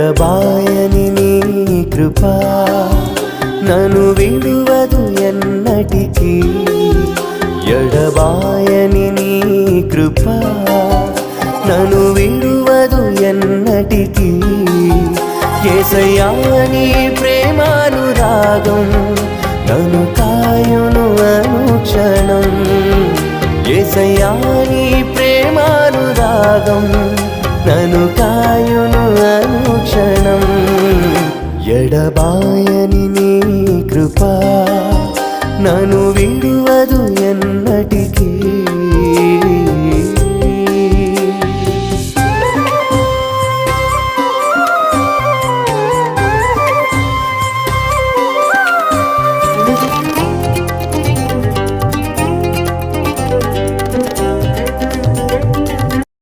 ఎడబాయని నీ కృప నన్ను విడువదు ఎన్నటికీ ఎడబాయని నీ కృప నన్ను విడువదు ఎన్నటికీ యేసయ్యా నీ ప్రేమానురాగం నన్ను కాయును అనుక్షణం యేసయ్యా నీ ప్రేమానురాగం నన్ను కాయును అనుక్షణం ఎడబాయని నీ కృప నన్ను విడువదు